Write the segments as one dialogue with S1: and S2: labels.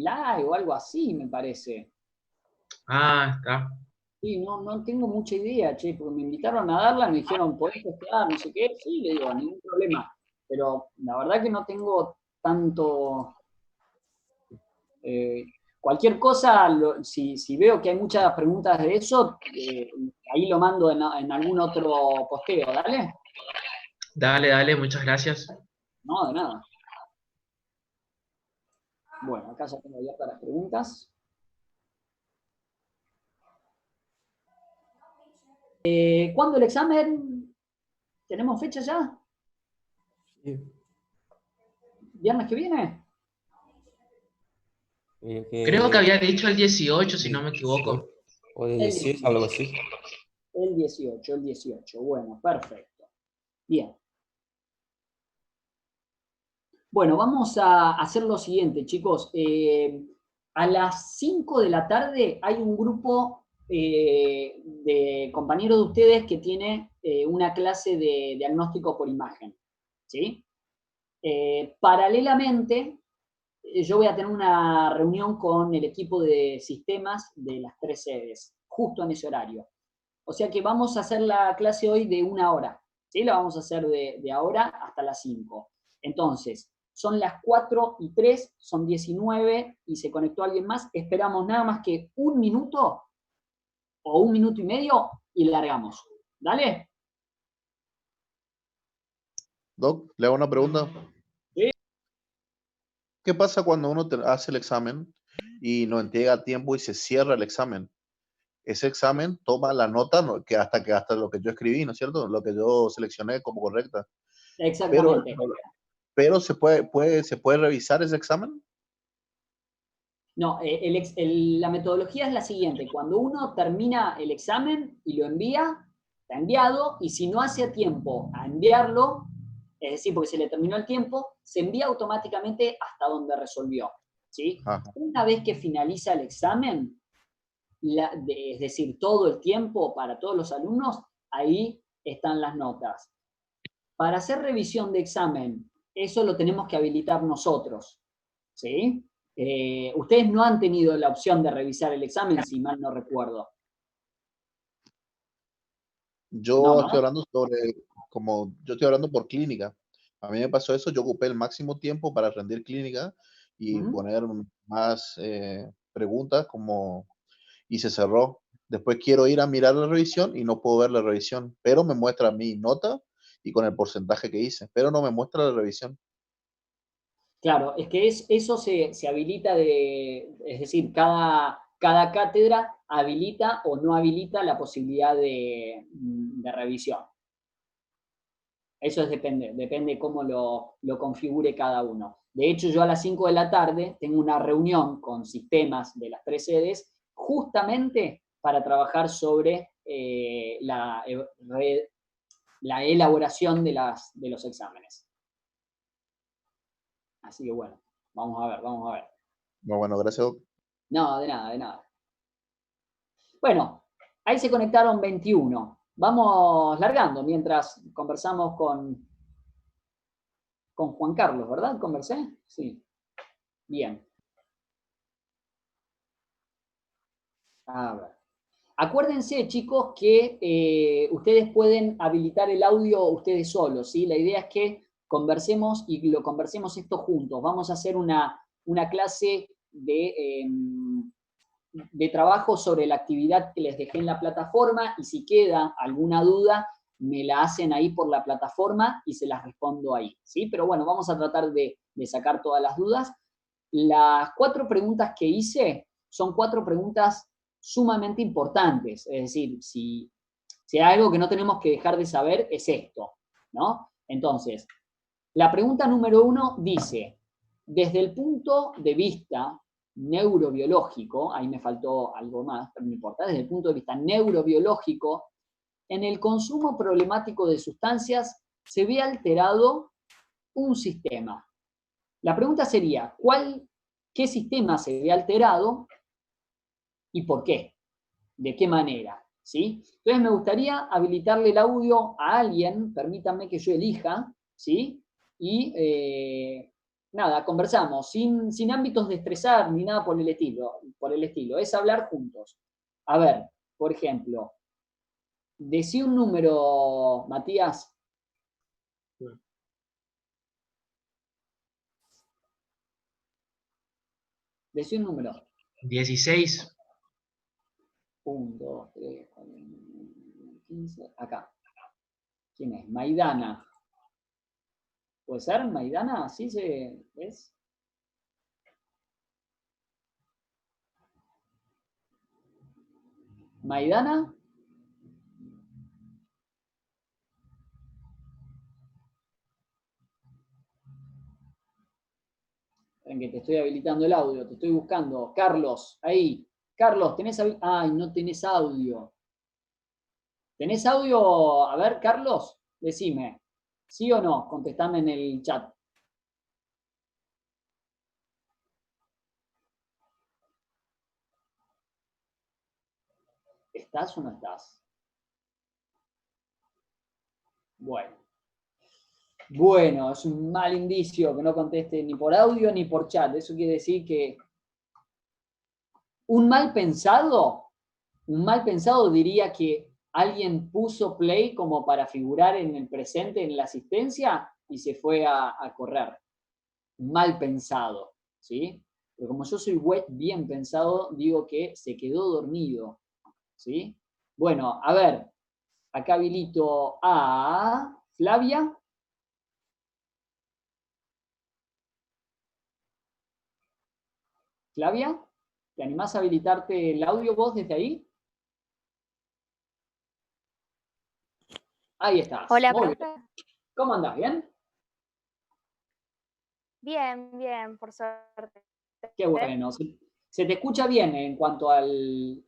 S1: Live o algo así, me parece.
S2: Ah, está.
S1: Sí, no tengo mucha idea, che, porque me invitaron a darla, me dijeron, ¿podés testear? No sé qué. Sí, le digo, ningún problema. Pero la verdad que no tengo tanto. Cualquier cosa, si veo que hay muchas preguntas de eso, ahí lo mando en algún otro posteo, ¿dale?
S2: Dale, dale, muchas gracias.
S1: No, de nada. Bueno, acá ya tengo abiertas las preguntas. ¿Cuándo el examen? ¿Tenemos fecha ya?
S3: Sí.
S1: ¿Viernes que viene?
S2: Creo que
S3: Que,
S2: había dicho el 18, si no me
S3: sí,
S2: equivoco.
S3: o de
S1: El
S3: 18, algo
S1: 18.
S3: así.
S1: El 18, el 18. Bueno, perfecto. Bien. Bueno, vamos a hacer lo siguiente, chicos. A las 5 de la tarde hay un grupo de compañeros de ustedes que tiene una clase de diagnóstico por imagen. ¿Sí? Paralelamente, yo voy a tener una reunión con el equipo de sistemas de las 3 sedes, justo en ese horario. O sea que vamos a hacer la clase hoy de 1 hora. ¿Sí? La vamos a hacer de ahora hasta las 5. Entonces, son las 4:03, son 19 y se conectó alguien más. Esperamos nada más que 1 minuto o 1 minuto y medio y largamos. ¿Dale?
S4: Doc, le hago una pregunta.
S1: ¿Sí?
S4: ¿Qué pasa cuando uno hace el examen y no entrega a tiempo y se cierra el examen? Ese examen toma la nota que hasta lo que yo escribí, ¿no es cierto? Lo que yo seleccioné como correcta. Pero,
S1: Exactamente.
S4: pero se puede revisar ese examen.
S1: No, la metodología es la siguiente. Cuando uno termina el examen y lo envía, está enviado, y si no hace a tiempo a enviarlo, es decir, porque se le terminó el tiempo, se envía automáticamente hasta donde resolvió. ¿Sí?
S4: Ajá.
S1: Una vez que finaliza el examen, es decir, todo el tiempo para todos los alumnos, ahí están las notas. Para hacer revisión de examen, eso lo tenemos que habilitar nosotros. ¿Sí? Ustedes no han tenido la opción de revisar el examen, si mal no recuerdo. No,
S4: Yo estoy
S1: ¿no?
S4: hablando como yo estoy hablando por clínica. A mí me pasó eso, yo ocupé el máximo tiempo para rendir clínica y
S1: ¿Mm?
S4: poner más preguntas y se cerró. Después quiero ir a mirar la revisión y no puedo ver la revisión, pero me muestra mi nota y con el porcentaje que hice, pero no me muestra la revisión.
S1: Claro, es que eso se habilita es decir, cada cátedra habilita o no habilita la posibilidad de revisión. Eso depende cómo lo configure cada uno. De hecho, yo a las 5 de la tarde tengo una reunión con sistemas de las 3 sedes justamente para trabajar sobre la elaboración de los exámenes. Así que bueno, vamos a ver, vamos a ver.
S4: No, bueno, gracias.
S1: No, de nada, de nada. Bueno, ahí se conectaron 21. Vamos largando mientras conversamos con Juan Carlos, ¿verdad? ¿Conversé? Sí. Bien. A ver. Acuérdense, chicos, que ustedes pueden habilitar el audio ustedes solos, ¿sí? La idea es que conversemos y lo conversemos esto juntos. Vamos a hacer una clase de trabajo sobre la actividad que les dejé en la plataforma, y si queda alguna duda, me la hacen ahí por la plataforma y se las respondo ahí, ¿sí? Pero bueno, vamos a tratar de sacar todas las dudas. Las 4 preguntas que hice son 4 preguntas sumamente importantes, es decir, si hay algo que no tenemos que dejar de saber es esto, ¿no? Entonces, la pregunta número 1 dice, desde el punto de vista neurobiológico, ahí me faltó algo más, pero no importa, desde el punto de vista neurobiológico, en el consumo problemático de sustancias se ve alterado un sistema. La pregunta sería, ¿qué sistema se ve alterado y por qué? ¿De qué manera? ¿Sí? Entonces me gustaría habilitarle el audio a alguien, permítanme que yo elija, ¿sí? Y nada, conversamos, sin ámbitos de estresar ni nada por el estilo. Es hablar juntos. A ver, por ejemplo, decí un número, Matías. Decí un número.
S2: 16.
S1: 1, 2, 3, 4, 15. Acá. ¿Quién es? Maidana. ¿Puede ser? ¿Maidana? ¿Así es? ¿Maidana? En que te estoy habilitando el audio, te estoy buscando. Carlos, ahí. Carlos, Ay, no tenés audio. ¿Tenés audio? A ver, Carlos, decime. ¿Sí o no? Contestame en el chat. ¿Estás o no estás? Bueno, es un mal indicio que no conteste ni por audio ni por chat. Eso quiere decir que un mal pensado diría que alguien puso play como para figurar en el presente, en la asistencia, y se fue a correr. Mal pensado, ¿sí? Pero como yo soy bien pensado, digo que se quedó dormido, ¿sí? Bueno, a ver, acá habilito a Flavia. Flavia, ¿te animás a habilitarte el audio vos desde ahí? Ahí estás.
S5: Hola,
S1: Muy
S5: profe.
S1: bien. ¿Cómo andás? ¿Bien?
S5: Bien, por suerte.
S1: Qué bueno. Se te escucha bien en cuanto al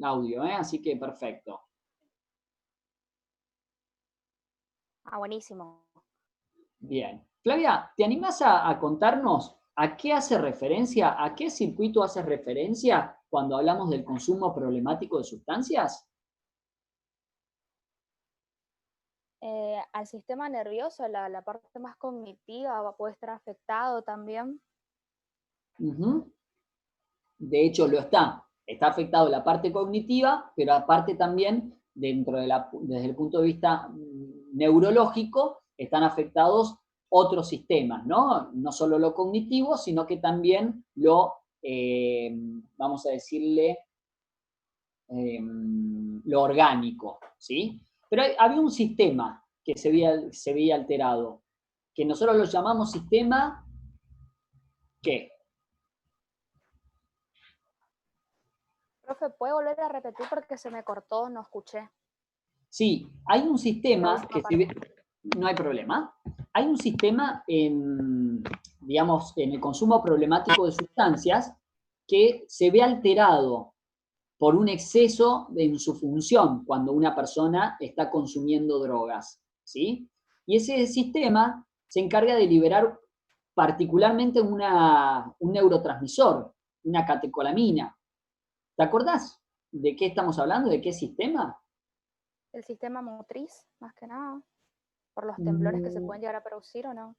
S1: audio, ¿eh? Así que perfecto.
S5: Ah, buenísimo.
S1: Bien. Flavia, ¿te animás a contarnos a qué hace referencia, a qué circuito hace referencia cuando hablamos del consumo problemático de sustancias?
S5: Al sistema nervioso, la parte más cognitiva puede estar afectado también.
S1: Uh-huh. De hecho, lo está. Está afectado la parte cognitiva, pero aparte también, desde el punto de vista neurológico, están afectados otros sistemas, ¿no? No solo lo cognitivo, sino que también vamos a decirle, lo orgánico, ¿sí? Pero había un sistema que se veía alterado, que nosotros lo llamamos sistema, ¿qué?
S5: Profe, ¿puede volver a repetir porque se me cortó, no escuché?
S1: Sí, hay un
S5: La
S1: sistema
S5: última
S1: que
S5: parte.
S1: no hay problema. Hay un sistema digamos, en el consumo problemático de sustancias que se ve alterado por un exceso en su función cuando una persona está consumiendo drogas, ¿sí? Y ese sistema se encarga de liberar particularmente un neurotransmisor, una catecolamina. ¿Te acordás de qué estamos hablando? ¿De qué sistema?
S5: El sistema motriz, más que nada, por los temblores que se pueden llegar a producir o no.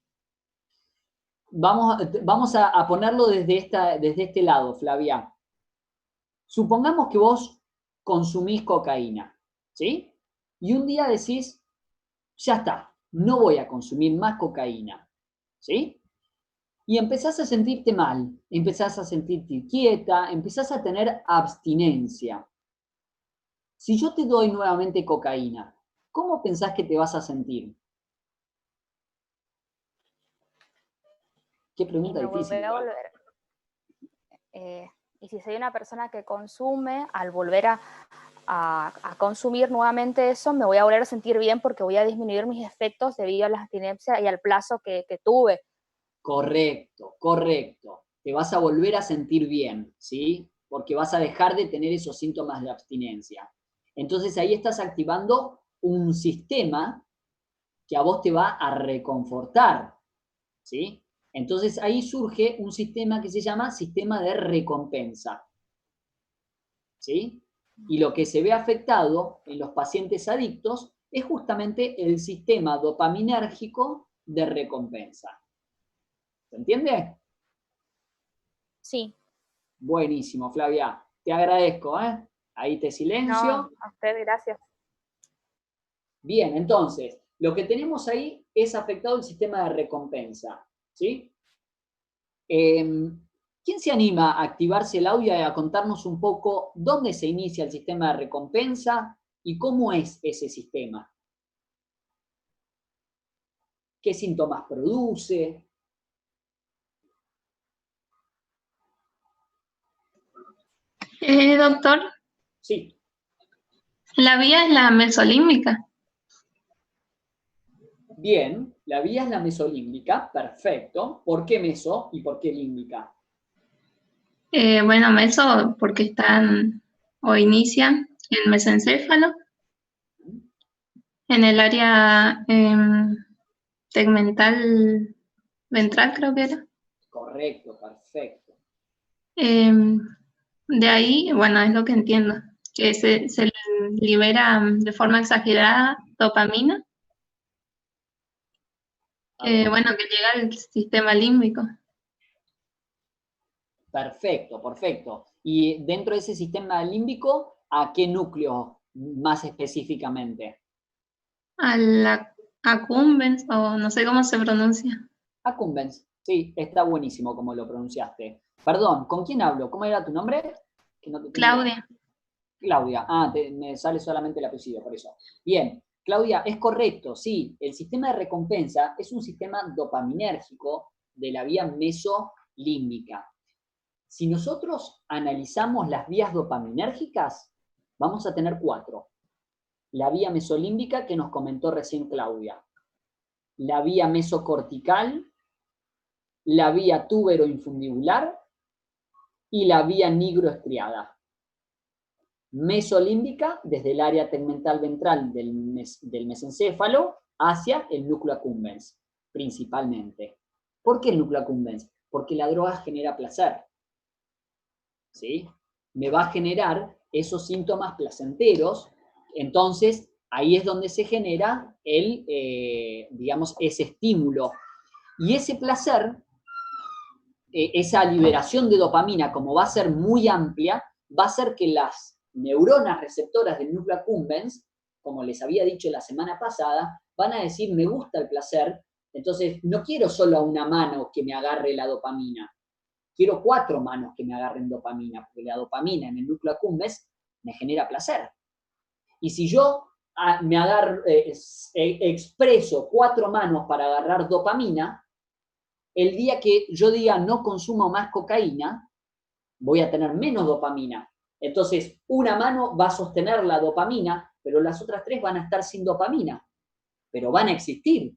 S1: Vamos a ponerlo desde este lado, Flavia. Supongamos que vos consumís cocaína, ¿sí? Y un día decís, ya está, no voy a consumir más cocaína, ¿sí? Y empezás a sentirte mal, empezás a sentirte quieta, empezás a tener abstinencia. Si yo te doy nuevamente cocaína, ¿cómo pensás que te vas a sentir? Qué
S5: Y
S1: pregunta
S5: me
S1: difícil.
S5: voy a volver. Y si soy una persona que consume, al volver a consumir nuevamente eso, me voy a volver a sentir bien porque voy a disminuir mis efectos debido a la abstinencia y al plazo que tuve.
S1: Correcto, correcto. Te vas a volver a sentir bien, ¿sí? Porque vas a dejar de tener esos síntomas de abstinencia. Entonces ahí estás activando un sistema que a vos te va a reconfortar, ¿sí? Entonces ahí surge un sistema que se llama sistema de recompensa, ¿sí? Y lo que se ve afectado en los pacientes adictos es justamente el sistema dopaminérgico de recompensa. ¿Se entiende?
S5: Sí.
S1: Buenísimo, Flavia. Te agradezco, ¿eh? Ahí te silencio.
S5: No, a usted, gracias.
S1: Bien, entonces, lo que tenemos ahí es afectado el sistema de recompensa, ¿sí? ¿Quién se anima a activarse el audio y a contarnos un poco dónde se inicia el sistema de recompensa y cómo es ese sistema? ¿Qué síntomas produce?
S6: Doctor,
S1: Sí,
S6: la vía es la mesolímbica.
S1: bien, la vía es la mesolímbica, perfecto. ¿Por qué meso y por qué límbica?
S6: Bueno, meso porque están o inician el mesencéfalo, en el área tegmental ventral, creo que era.
S1: Correcto, perfecto.
S6: De ahí, bueno, es lo que entiendo, que se libera de forma exagerada dopamina, bueno, que llega al sistema límbico.
S1: Perfecto, perfecto. Y dentro de ese sistema límbico, ¿a qué núcleo más específicamente?
S6: A la accumbens, o no sé cómo se pronuncia.
S1: Accumbens. Sí, está buenísimo como lo pronunciaste. Perdón, ¿con quién hablo? ¿Cómo era tu nombre? Que no te tengo.
S6: Claudia.
S1: Claudia. Ah, me sale solamente el apellido, por eso. Bien, Claudia, es correcto, sí. El sistema de recompensa es un sistema dopaminérgico de la vía mesolímbica. Si nosotros analizamos las vías dopaminérgicas, vamos a tener 4. La vía mesolímbica que nos comentó recién Claudia, la vía mesocortical, la vía túbero-infundibular y la vía nigroestriada. Mesolímbica desde el área tegmental ventral del mesencéfalo hacia el núcleo accumbens, principalmente. ¿Por qué el núcleo accumbens? Porque la droga genera placer. ¿Sí? Me va a generar esos síntomas placenteros, entonces ahí es donde se genera digamos, ese estímulo. Y ese placer, esa liberación de dopamina, como va a ser muy amplia, va a hacer que las neuronas receptoras del núcleo accumbens, como les había dicho la semana pasada, van a decir, me gusta el placer, entonces no quiero solo a una mano que me agarre la dopamina, quiero 4 manos que me agarren dopamina, porque la dopamina en el núcleo accumbens me genera placer. Y si yo expreso 4 manos para agarrar dopamina, el día que yo diga no consumo más cocaína, voy a tener menos dopamina. Entonces, una mano va a sostener la dopamina, pero las otras 3 van a estar sin dopamina, pero van a existir.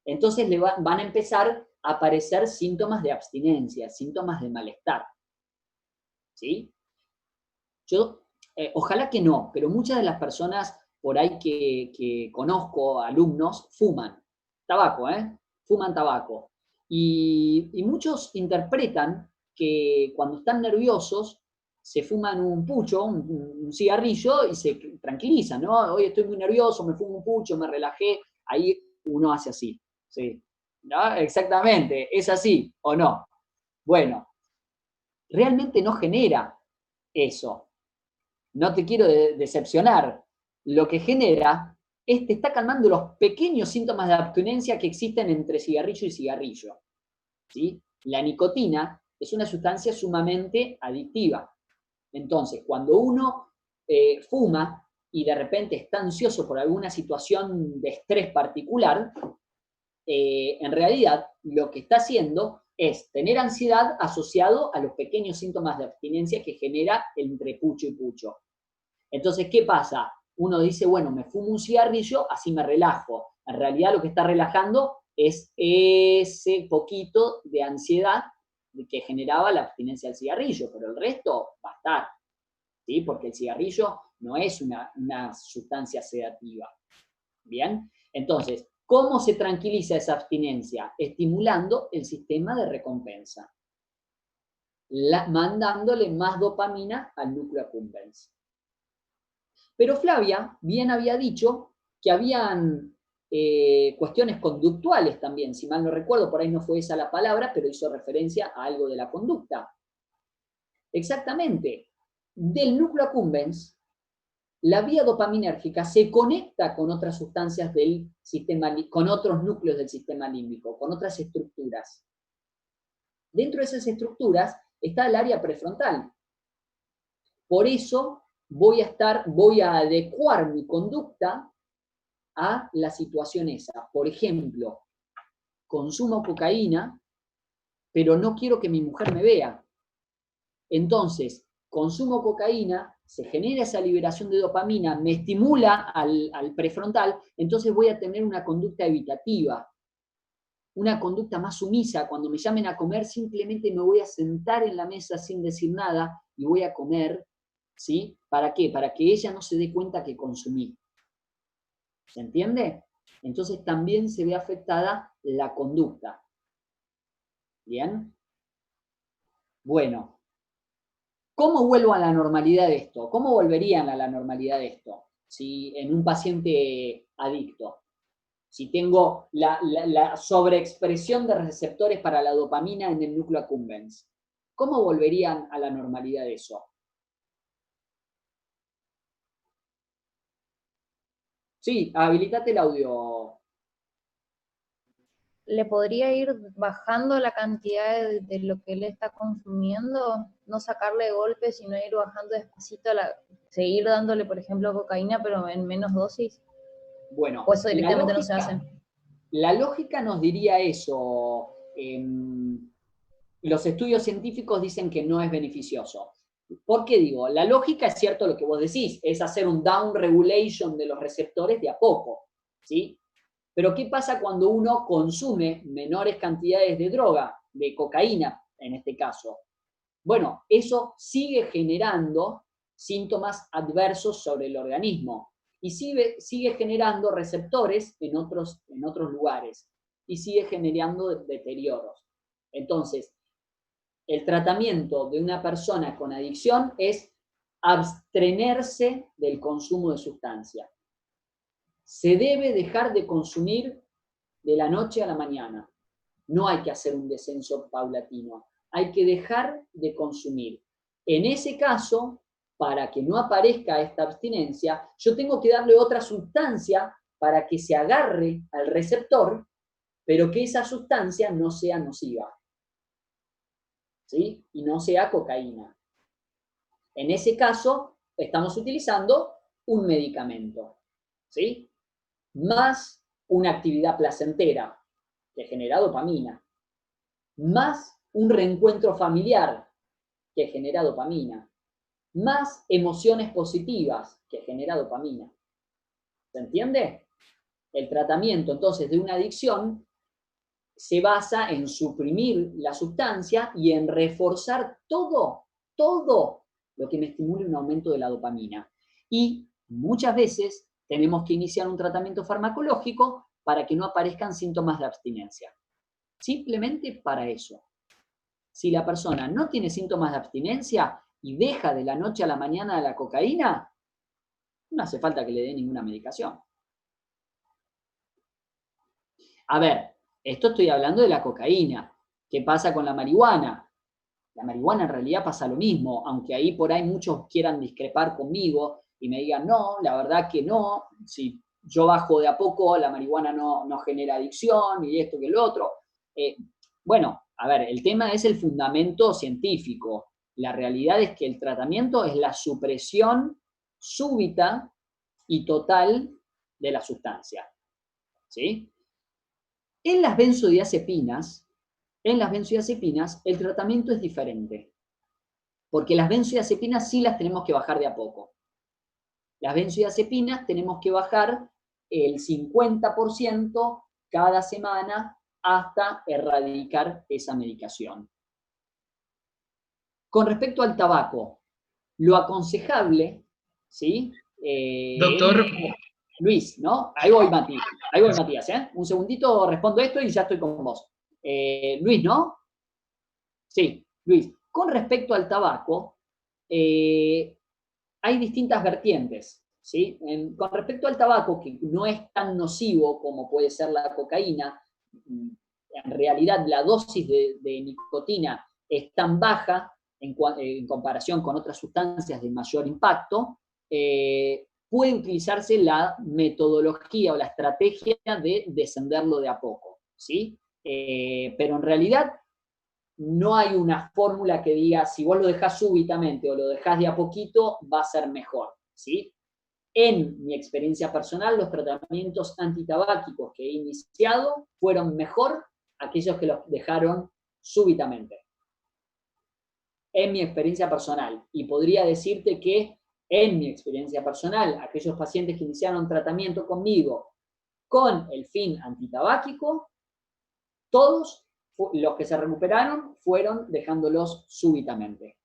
S1: Entonces van a empezar a aparecer síntomas de abstinencia, síntomas de malestar. ¿Sí? Yo, ojalá que no, pero muchas de las personas por ahí que conozco, alumnos, fuman tabaco, fuman tabaco. Y muchos interpretan que cuando están nerviosos se fuman un pucho, un cigarrillo y se tranquilizan, ¿no? Hoy estoy muy nervioso, me fumo un pucho, me relajé, ahí uno hace así, ¿sí? ¿No? Exactamente, ¿es así o no? Bueno, realmente no genera eso. No te quiero decepcionar. Lo que genera es te está calmando los pequeños síntomas de abstinencia que existen entre cigarrillo y cigarrillo. ¿Sí? La nicotina es una sustancia sumamente adictiva. Entonces, cuando uno fuma y de repente está ansioso por alguna situación de estrés particular, en realidad lo que está haciendo es tener ansiedad asociado a los pequeños síntomas de abstinencia que genera entre pucho y pucho. Entonces, ¿qué pasa? Uno dice, bueno, me fumo un cigarrillo, así me relajo. En realidad lo que está relajando es ese poquito de ansiedad que generaba la abstinencia del cigarrillo, pero el resto va a estar, ¿sí? Porque el cigarrillo no es una sustancia sedativa. ¿Bien? Entonces, ¿cómo se tranquiliza esa abstinencia? Estimulando el sistema de recompensa, mandándole más dopamina al núcleo accumbens. Pero Flavia bien había dicho que habían cuestiones conductuales también, si mal no recuerdo, por ahí no fue esa la palabra, pero hizo referencia a algo de la conducta. Exactamente. Del núcleo accumbens, la vía dopaminérgica se conecta con otras sustancias del sistema, con otros núcleos del sistema límbico, con otras estructuras. Dentro de esas estructuras está el área prefrontal. Por eso voy a adecuar mi conducta a la situación esa. Por ejemplo, consumo cocaína, pero no quiero que mi mujer me vea. Entonces, consumo cocaína, se genera esa liberación de dopamina, me estimula al prefrontal, entonces voy a tener una conducta evitativa, una conducta más sumisa. Cuando me llamen a comer, simplemente me voy a sentar en la mesa sin decir nada y voy a comer, ¿sí? ¿Para qué? Para que ella no se dé cuenta que consumí. ¿Se entiende? Entonces también se ve afectada la conducta. ¿Bien? Bueno. ¿Cómo vuelvo a la normalidad de esto? ¿Cómo volverían a la normalidad de esto? Si en un paciente adicto, si tengo la sobreexpresión de receptores para la dopamina en el núcleo accumbens, ¿cómo volverían a la normalidad de eso? Sí, habilitate el audio.
S7: ¿Le podría ir bajando la cantidad de lo que él está consumiendo? No sacarle de golpe, sino ir bajando despacito, seguir dándole, por ejemplo, cocaína, pero en menos dosis.
S1: Bueno,
S7: ¿O eso directamente no se hace?
S1: La lógica nos diría eso. Los estudios científicos dicen que no es beneficioso. ¿Por qué digo? La lógica es cierto lo que vos decís, es hacer un down regulation de los receptores de a poco, ¿sí? Pero ¿qué pasa cuando uno consume menores cantidades de droga, de cocaína en este caso? Bueno, eso sigue generando síntomas adversos sobre el organismo y sigue generando receptores en otros lugares y sigue generando deterioros. Entonces, el tratamiento de una persona con adicción es abstenerse del consumo de sustancia. Se debe dejar de consumir de la noche a la mañana. No hay que hacer un descenso paulatino. Hay que dejar de consumir. En ese caso, para que no aparezca esta abstinencia, yo tengo que darle otra sustancia para que se agarre al receptor, pero que esa sustancia no sea nociva, ¿sí? Y no sea cocaína. En ese caso, estamos utilizando un medicamento, ¿sí? Más una actividad placentera que genera dopamina, más un reencuentro familiar que genera dopamina, más emociones positivas que genera dopamina. ¿Se entiende? El tratamiento entonces de una adicción se basa en suprimir la sustancia y en reforzar todo lo que me estimule un aumento de la dopamina. Y muchas veces tenemos que iniciar un tratamiento farmacológico para que no aparezcan síntomas de abstinencia. Simplemente para eso. Si la persona no tiene síntomas de abstinencia y deja de la noche a la mañana la cocaína, no hace falta que le dé ninguna medicación. A ver, esto estoy hablando de la cocaína. ¿Qué pasa con la marihuana? La marihuana en realidad pasa lo mismo, aunque ahí por ahí muchos quieran discrepar conmigo y me digan, no, la verdad que no, si yo bajo de a poco, la marihuana no genera adicción, y esto que lo otro. Bueno, a ver, el tema es el fundamento científico. La realidad es que el tratamiento es la supresión súbita y total de la sustancia, ¿sí? En las benzodiazepinas, el tratamiento es diferente, porque las benzodiazepinas sí las tenemos que bajar de a poco. Las benzodiazepinas tenemos que bajar el 50% cada semana hasta erradicar esa medicación. Con respecto al tabaco, lo aconsejable, ¿sí?
S2: Doctor.
S1: Luis, ¿no? Ahí voy, Matías, ¿eh? Un segundito, respondo esto y ya estoy con vos. Luis, ¿no? Sí, Luis. Con respecto al tabaco, hay distintas vertientes, ¿sí? Con respecto al tabaco, que no es tan nocivo como puede ser la cocaína, en realidad la dosis de nicotina es tan baja en comparación con otras sustancias de mayor impacto, puede utilizarse la metodología o la estrategia de descenderlo de a poco, ¿sí? Pero en realidad no hay una fórmula que diga si vos lo dejás súbitamente o lo dejás de a poquito, va a ser mejor, ¿sí? En mi experiencia personal, los tratamientos antitabáquicos que he iniciado fueron mejor aquellos que los dejaron súbitamente. En mi experiencia personal. Y podría decirte que en mi experiencia personal, aquellos pacientes que iniciaron tratamiento conmigo con el fin antitabáquico, todos los que se recuperaron fueron dejándolos súbitamente,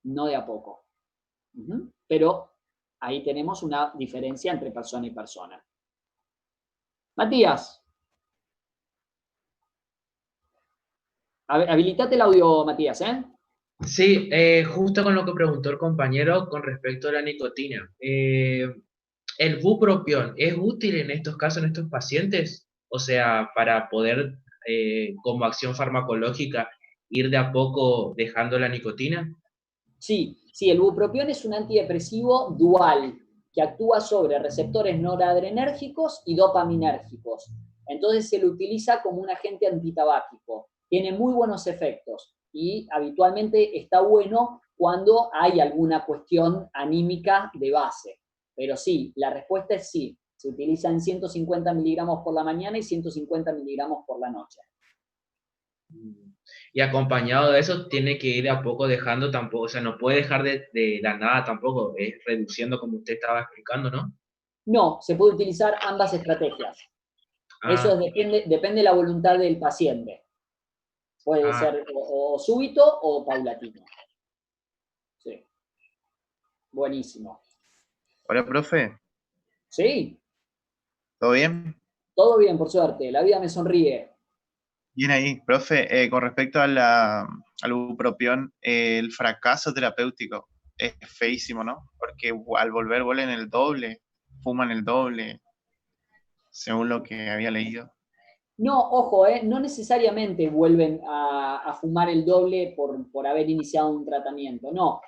S1: no de a poco. Pero ahí tenemos una diferencia entre persona y persona. Matías. Habilitate el audio, Matías, ¿eh?
S2: Sí, justo con lo que preguntó el compañero con respecto a la nicotina. ¿El bupropión es útil en estos casos, en estos pacientes? O sea, para poder, como acción farmacológica, ir de a poco dejando la nicotina.
S1: Sí, el bupropión es un antidepresivo dual que actúa sobre receptores noradrenérgicos y dopaminérgicos. Entonces se lo utiliza como un agente antitabáquico. Tiene muy buenos efectos y habitualmente está bueno cuando hay alguna cuestión anímica de base. Pero sí, la respuesta es sí. Se utiliza en 150 miligramos por la mañana y 150 miligramos por la noche.
S2: Y acompañado de eso, tiene que ir de a poco dejando tampoco, o sea, no puede dejar de la nada tampoco, es reduciendo como usted estaba explicando, ¿no?
S1: No, se puede utilizar ambas estrategias. Eso depende de la voluntad del paciente. Puede ser o súbito o paulatino. Sí. Buenísimo.
S8: Hola, profe.
S1: Sí.
S8: ¿Todo bien?
S1: Todo bien, por suerte. La vida me sonríe.
S8: Bien ahí, profe. Con respecto al bupropión, el fracaso terapéutico es feísimo, ¿no? Porque al volver vuelven el doble, fuman el doble, según lo que había leído.
S1: No, ojo, no necesariamente vuelven a fumar el doble por haber iniciado un tratamiento, no.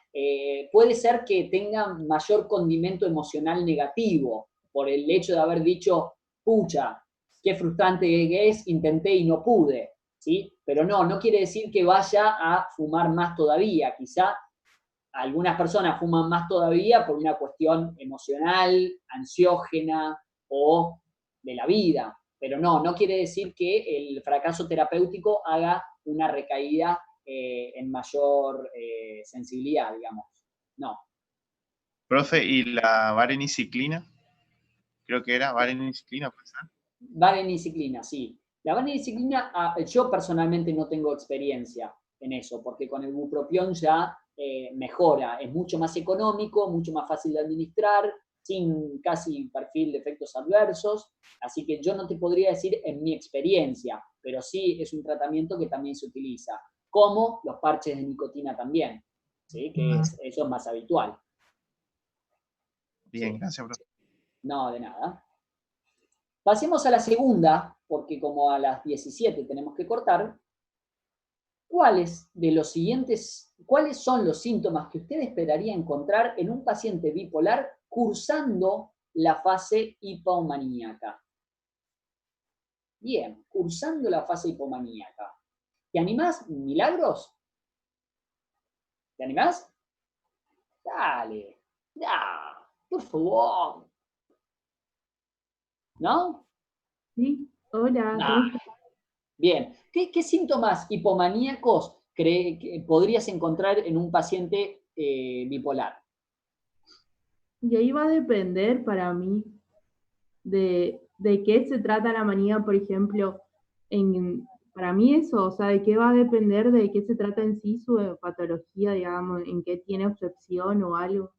S1: Puede ser que tengan mayor condimento emocional negativo por el hecho de haber dicho, pucha, qué frustrante que es, intenté y no pude, ¿sí? Pero no quiere decir que vaya a fumar más todavía. Quizá algunas personas fuman más todavía por una cuestión emocional, ansiógena o de la vida. Pero no quiere decir que el fracaso terapéutico haga una recaída en mayor sensibilidad, digamos. No.
S8: Profe, ¿y la vareniciclina? Creo que era vareniciclina, pues.
S1: Vareniciclina, sí. La vareniciclina, yo personalmente no tengo experiencia en eso, porque con el bupropión ya mejora, es mucho más económico, mucho más fácil de administrar, sin casi perfil de efectos adversos, así que yo no te podría decir en mi experiencia, pero sí es un tratamiento que también se utiliza, como los parches de nicotina también, ¿sí? Que eso es más habitual.
S8: Bien,
S1: Sí.
S8: gracias, profe.
S1: No, de nada. Pasemos a la segunda, porque como a las 17 tenemos que cortar. ¿Cuáles son los síntomas que usted esperaría encontrar en un paciente bipolar cursando la fase hipomaníaca? Bien, cursando la fase hipomaníaca. ¿Te animás, Milagros? ¿Te animás? Dale, por favor. ¿No?
S9: Sí, hola.
S1: Bien, ¿qué síntomas hipomaníacos que podrías encontrar en un paciente bipolar?
S9: Y ahí va a depender para mí de qué se trata la manía, por ejemplo, para mí eso, o sea, de qué va a depender de qué se trata en sí su patología, digamos, en qué tiene obsesión o algo.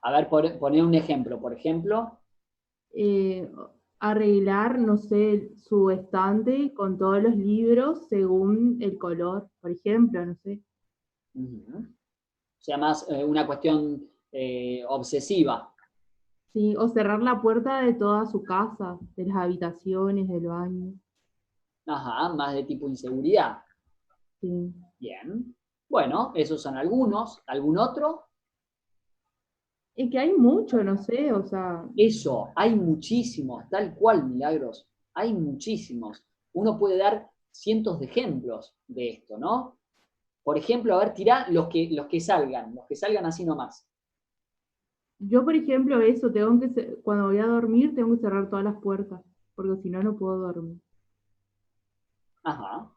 S1: A ver, poné un ejemplo, por ejemplo.
S9: Arreglar, no sé, su estante con todos los libros según el color, por ejemplo, no sé.
S1: O sea, más una cuestión obsesiva.
S9: Sí, o cerrar la puerta de toda su casa, de las habitaciones, del baño.
S1: Ajá, más de tipo inseguridad.
S9: Sí.
S1: Bien. Bueno, esos son algunos. ¿Algún otro?
S9: Es que hay mucho, no sé, o sea,
S1: Eso, hay muchísimos, tal cual, Milagros. Hay muchísimos. Uno puede dar cientos de ejemplos de esto, ¿no? Por ejemplo, a ver, tirá los que salgan así nomás.
S9: yo por ejemplo eso, cuando voy a dormir tengo que cerrar todas las puertas, porque si no, no puedo dormir.
S1: Ajá.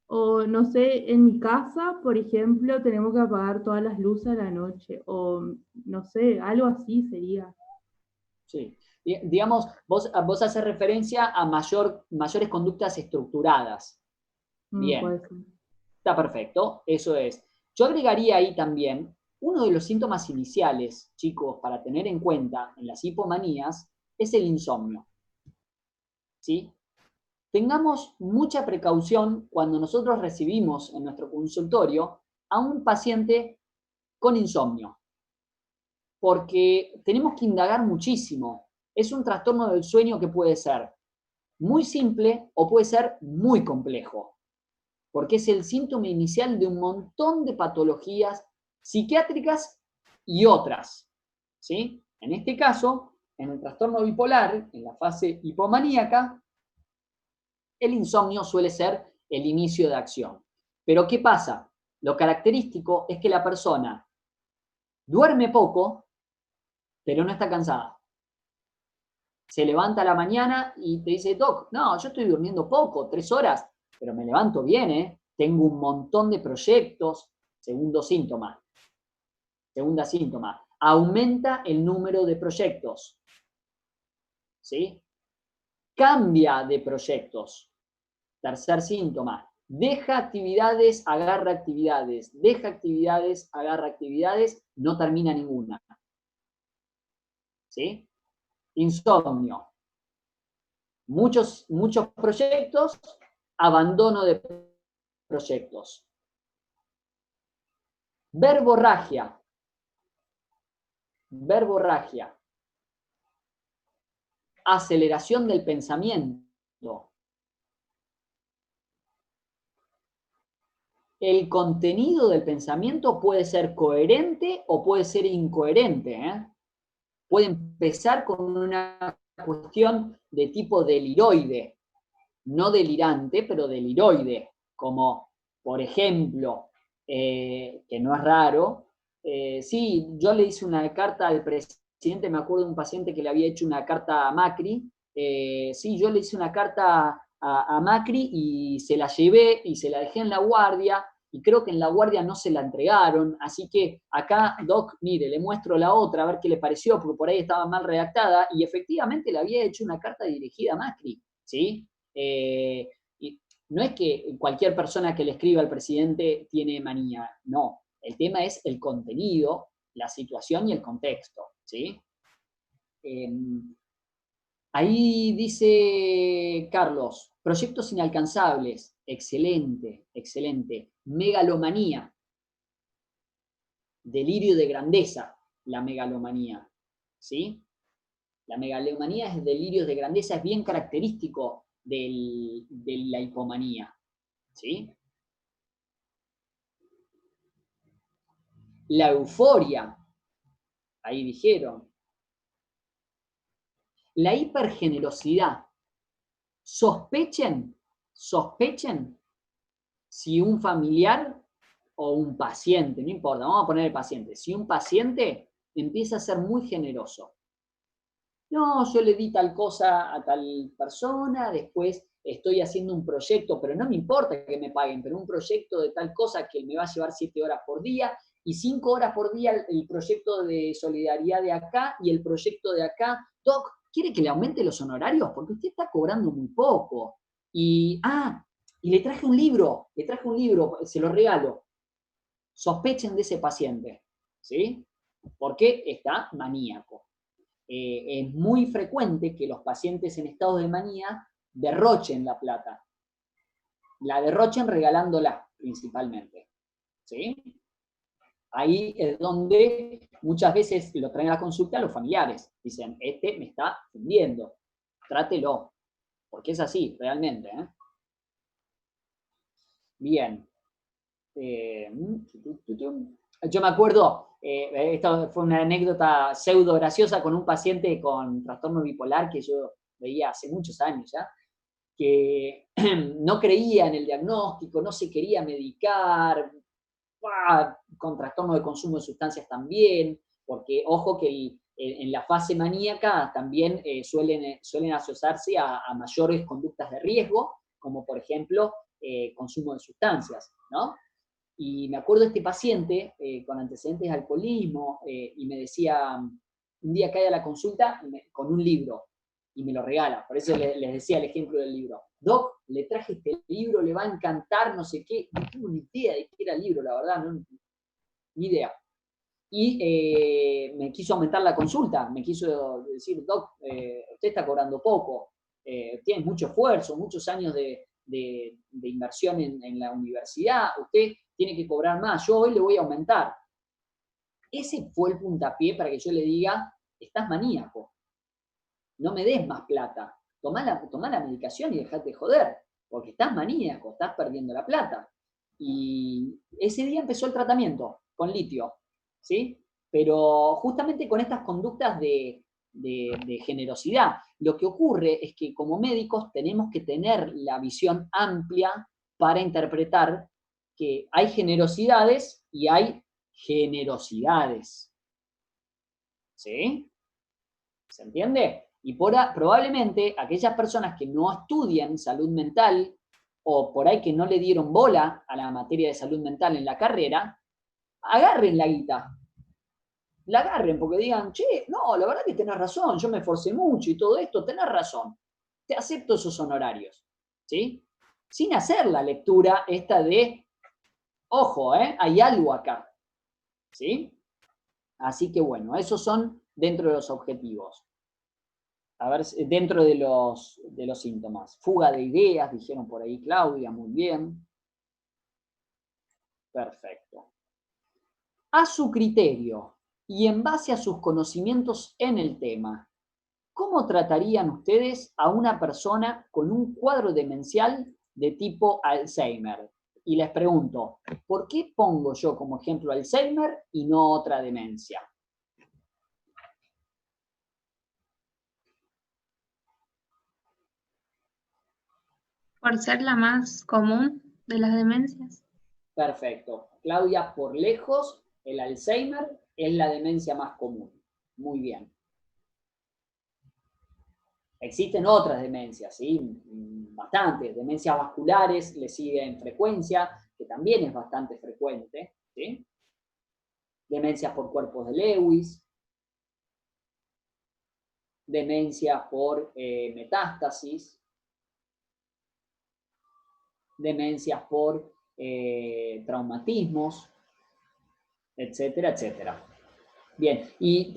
S9: O no sé, en mi casa, por ejemplo, tenemos que apagar todas las luces a la noche, o no sé, algo así sería.
S1: Sí. Digamos, vos haces referencia a mayores conductas estructuradas. Bien,
S9: Puede ser.
S1: está perfecto, eso es. Yo agregaría ahí también, uno de los síntomas iniciales, chicos, para tener en cuenta en las hipomanías, es el insomnio. ¿Sí? Tengamos mucha precaución cuando nosotros recibimos en nuestro consultorio a un paciente con insomnio, porque tenemos que indagar muchísimo. Es un trastorno del sueño que puede ser muy simple o puede ser muy complejo, porque es el síntoma inicial de un montón de patologías psiquiátricas y otras. ¿Sí? En este caso, en el trastorno bipolar, en la fase hipomaníaca, el insomnio suele ser el inicio de acción. Pero ¿qué pasa? Lo característico es que la persona duerme poco, pero no está cansada. Se levanta a la mañana y te dice, Doc, no, yo estoy durmiendo poco, 3 horas, pero me levanto bien, ¿eh? Tengo un montón de proyectos. Segundo síntoma. Segunda síntoma. Aumenta el número de proyectos. ¿Sí? Cambia de proyectos. Tercer síntoma. Deja actividades, agarra actividades. Deja actividades, agarra actividades. No termina ninguna. ¿Sí? Insomnio. Muchos proyectos, abandono de proyectos. Verborragia. Verborragia. Aceleración del pensamiento. El contenido del pensamiento puede ser coherente o puede ser incoherente, ¿eh? Puede empezar con una cuestión de tipo deliroide, no delirante, pero deliroide, como por ejemplo, que no es raro, sí, yo le hice una carta al presidente, me acuerdo de un paciente que le había hecho una carta a Macri, sí, yo le hice una carta a Macri y se la llevé y se la dejé en la guardia, y creo que en la guardia no se la entregaron, así que acá, Doc, mire, le muestro la otra, a ver qué le pareció, porque por ahí estaba mal redactada, y efectivamente le había hecho una carta dirigida a Macri, ¿sí? Y no es que cualquier persona que le escriba al presidente tiene manía, no. El tema es el contenido, la situación y el contexto, ¿sí? Ahí dice Carlos, proyectos inalcanzables, excelente, excelente. Megalomanía, delirio de grandeza, la megalomanía, ¿sí? La megalomanía es delirio de grandeza, es bien característico de la hipomanía, ¿sí? La euforia, ahí dijeron. La hipergenerosidad. Sospechen si un familiar o un paciente, no importa, vamos a poner el paciente, si un paciente empieza a ser muy generoso. No, yo le di tal cosa a tal persona, después estoy haciendo un proyecto, pero no me importa que me paguen, pero un proyecto de tal cosa que me va a llevar 7 horas por día y 5 horas por día el proyecto de solidaridad de acá y el proyecto de acá. Doc, ¿quiere que le aumente los honorarios? Porque usted está cobrando muy poco. Y le traje un libro, se lo regalo. Sospechen de ese paciente, ¿sí? Porque está maníaco. Es muy frecuente que los pacientes en estados de manía derrochen la plata. La derrochen regalándola, principalmente. ¿Sí? ahí es donde muchas veces lo traen a la consulta los familiares. Dicen, me está fundiendo, trátelo. Porque es así, realmente. Bien. Yo me acuerdo, esta fue una anécdota pseudo graciosa con un paciente con trastorno bipolar que yo veía hace muchos años ya, que no creía en el diagnóstico, no se quería medicar, con trastorno de consumo de sustancias también, porque ojo que en la fase maníaca también suelen asociarse a mayores conductas de riesgo, como por ejemplo consumo de sustancias, ¿no? Y me acuerdo de este paciente con antecedentes de alcoholismo y me decía, un día cae a la consulta con un libro y me lo regala, por eso les decía el ejemplo del libro. Doc, le traje este libro, le va a encantar, no sé qué, no tengo ni idea de qué era el libro, la verdad, ni idea. Y me quiso aumentar la consulta, me quiso decir, Doc, usted está cobrando poco, tiene mucho esfuerzo, muchos años de inversión en la universidad, usted tiene que cobrar más, yo hoy le voy a aumentar. Ese fue el puntapié para que yo le diga, estás maníaco, no me des más plata, tomá la medicación y dejate de joder, porque estás maníaco, estás perdiendo la plata. Y ese día empezó el tratamiento con litio, ¿sí? Pero justamente con estas conductas de generosidad. Lo que ocurre es que como médicos tenemos que tener la visión amplia para interpretar que hay generosidades y hay generosidades. ¿Sí? ¿Se entiende? Y probablemente aquellas personas que no estudian salud mental o por ahí que no le dieron bola a la materia de salud mental en la carrera, agarren la guita. La agarren porque digan, che, no, la verdad que tenés razón, yo me esforcé mucho y todo esto, tenés razón. Te acepto esos honorarios. ¿Sí? Sin hacer la lectura esta de, ojo, hay algo acá. ¿Sí? Así que bueno, esos son dentro de los objetivos. A ver, dentro de los síntomas. Fuga de ideas, dijeron por ahí Claudia, muy bien. Perfecto. A su criterio y en base a sus conocimientos en el tema, ¿cómo tratarían ustedes a una persona con un cuadro demencial de tipo Alzheimer? Y les pregunto, ¿por qué pongo yo como ejemplo Alzheimer y no otra demencia?
S6: Por ser la más común de las demencias.
S1: Perfecto. Claudia, por lejos, el Alzheimer es la demencia más común. Muy bien. Existen otras demencias, ¿sí? Bastantes. Demencias vasculares le sigue en frecuencia, que también es bastante frecuente, ¿sí? Demencias por cuerpos de Lewis. Demencias por metástasis. Demencias por traumatismos, etcétera, etcétera. Bien, y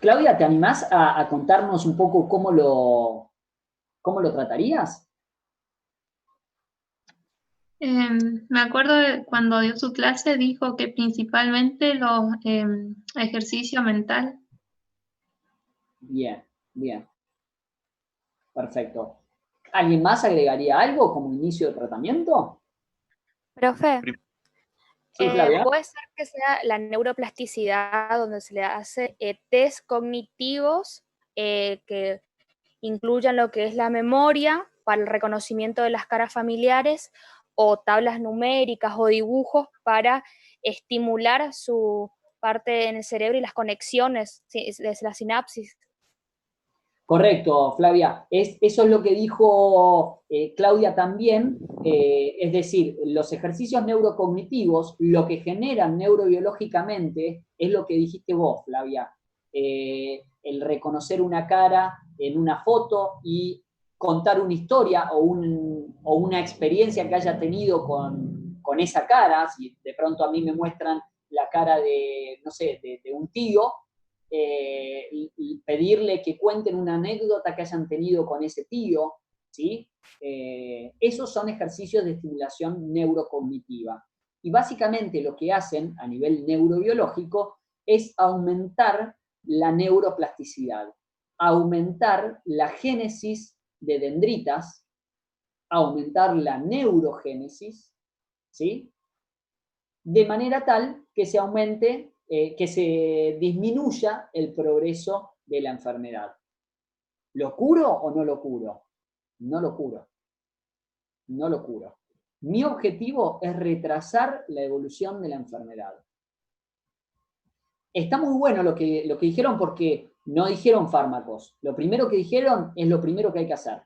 S1: Claudia, ¿te animás a contarnos un poco cómo lo tratarías?
S6: Me acuerdo de cuando dio su clase, dijo que principalmente los ejercicio mental.
S1: Bien, bien. Perfecto. ¿Alguien más agregaría algo como inicio de tratamiento?
S5: Profe,
S1: Sí, Flavia.
S5: puede ser que sea la neuroplasticidad donde se le hace test cognitivos que incluyan lo que es la memoria para el reconocimiento de las caras familiares o tablas numéricas o dibujos para estimular su parte en el cerebro y las conexiones de la sinapsis.
S1: Correcto, Flavia. Eso es lo que dijo Claudia también. Es decir, los ejercicios neurocognitivos, lo que generan neurobiológicamente es lo que dijiste vos, Flavia. El reconocer una cara en una foto y contar una historia o una experiencia que haya tenido con esa cara. Si de pronto a mí me muestran la cara de, no sé, de un tío, y pedirle que cuenten una anécdota que hayan tenido con ese tío, ¿sí? Esos son ejercicios de estimulación neurocognitiva. Y básicamente lo que hacen a nivel neurobiológico es aumentar la neuroplasticidad, aumentar la génesis de dendritas, aumentar la neurogénesis, ¿sí? De manera tal que se aumente, que se disminuya el progreso de la enfermedad. ¿Lo curo o no lo curo? No lo curo. No lo curo. Mi objetivo es retrasar la evolución de la enfermedad. Está muy bueno lo que dijeron porque no dijeron fármacos. Lo primero que dijeron es lo primero que hay que hacer.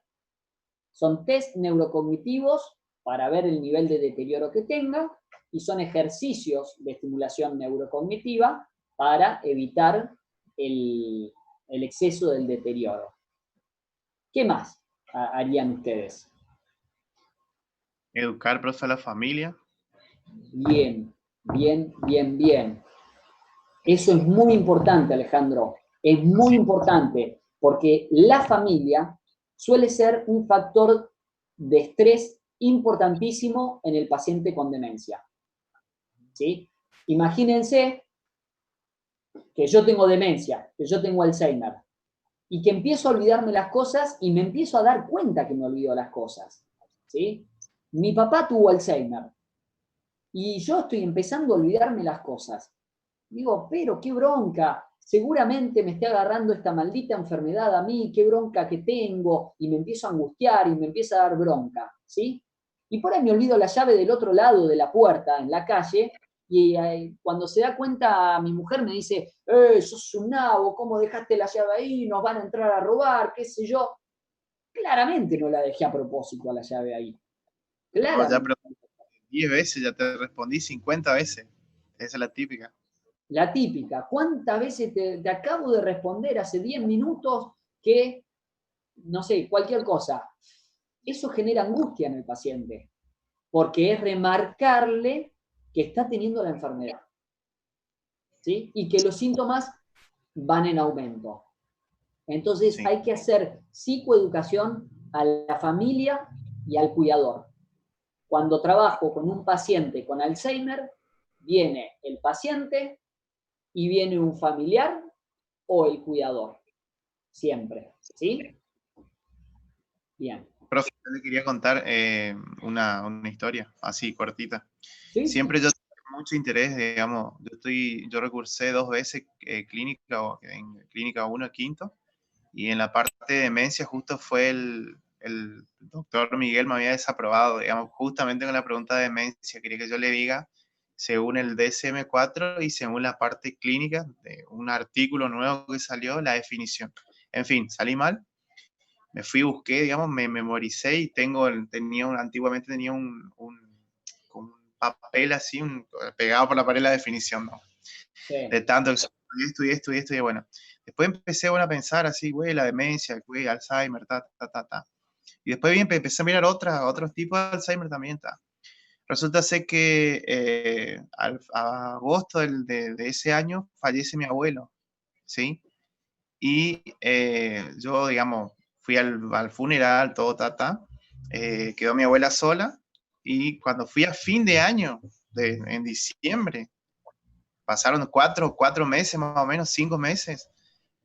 S1: Son test neurocognitivos para ver el nivel de deterioro que tenga y son ejercicios de estimulación neurocognitiva para evitar el exceso del deterioro. ¿Qué más harían ustedes?
S8: Educar, profe, a la familia.
S1: Bien, bien, bien, bien. Eso es muy importante, Alejandro. Es muy importante porque la familia suele ser un factor de estrés importantísimo en el paciente con demencia. ¿Sí? Imagínense que yo tengo demencia, que yo tengo Alzheimer, y que empiezo a olvidarme las cosas y me empiezo a dar cuenta que me olvido las cosas. ¿Sí? Mi papá tuvo Alzheimer y yo estoy empezando a olvidarme las cosas. Digo, pero qué bronca, seguramente me esté agarrando esta maldita enfermedad a mí, qué bronca que tengo, y me empiezo a angustiar y me empieza a dar bronca, ¿sí? Y por ahí me olvido la llave del otro lado de la puerta, en la calle, y cuando se da cuenta mi mujer me dice, sos un nabo, ¿cómo dejaste la llave ahí? Nos van a entrar a robar, qué sé yo. Claramente no la dejé a propósito a la llave ahí.
S8: No, ya
S1: Claramente.
S8: 10 veces, ya te respondí 50 veces. Esa es la típica.
S1: La típica, ¿cuántas veces te acabo de responder hace 10 minutos que, no sé, cualquier cosa? Eso genera angustia en el paciente, porque es remarcarle que está teniendo la enfermedad, ¿sí? Y que los síntomas van en aumento. Entonces
S8: Sí.
S1: hay que hacer psicoeducación a la familia y al cuidador. Cuando trabajo con un paciente con Alzheimer, viene el paciente y viene un familiar o el cuidador. Siempre. ¿Sí? Bien.
S8: Profe, yo le quería contar una historia así cortita.
S1: ¿Sí?
S8: Siempre yo tengo mucho interés, digamos, yo recursé 2 veces en clínica 1 quinto, y en la parte de demencia justo fue el doctor Miguel me había desaprobado, digamos, justamente con la pregunta de demencia, quería que yo le diga, según el DSM-4 y según la parte clínica de un artículo nuevo que salió, la definición. En fin, salí mal. Me fui, busqué, digamos, me memoricé y antiguamente tenía un papel así, pegado por la pared la definición, ¿no?
S1: Sí.
S8: De tanto que estudié, bueno. Después empecé, bueno, a pensar así, güey, la demencia, güey, Alzheimer, ta. Y después empecé a mirar otros tipos de Alzheimer también, ta. Resulta ser que a agosto de ese año fallece mi abuelo, ¿sí? Y yo, digamos, fui al funeral, todo, quedó mi abuela sola, y cuando fui a fin de año, en diciembre, pasaron 4 meses más o menos, 5 meses,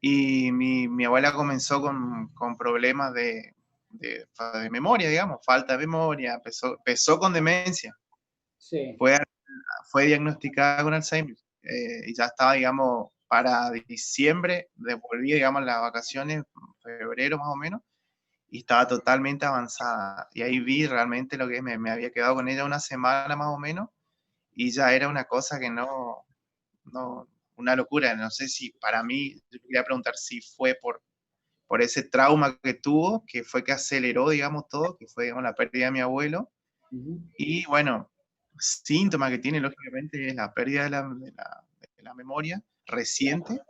S8: y mi abuela comenzó con problemas de memoria, digamos, falta de memoria, empezó con demencia,
S1: Sí.
S8: fue diagnosticada con Alzheimer, y ya estaba, digamos, para diciembre, volví, digamos, las vacaciones, febrero más o menos, y estaba totalmente avanzada. Y ahí vi realmente lo que me había quedado con ella una semana más o menos, y ya era una cosa que no, una locura. No sé si para mí, yo quería preguntar si fue por ese trauma que tuvo, que fue que aceleró, digamos, todo, que fue, digamos, la pérdida de mi abuelo. Y bueno, síntoma que tiene, lógicamente, es la pérdida de la memoria reciente.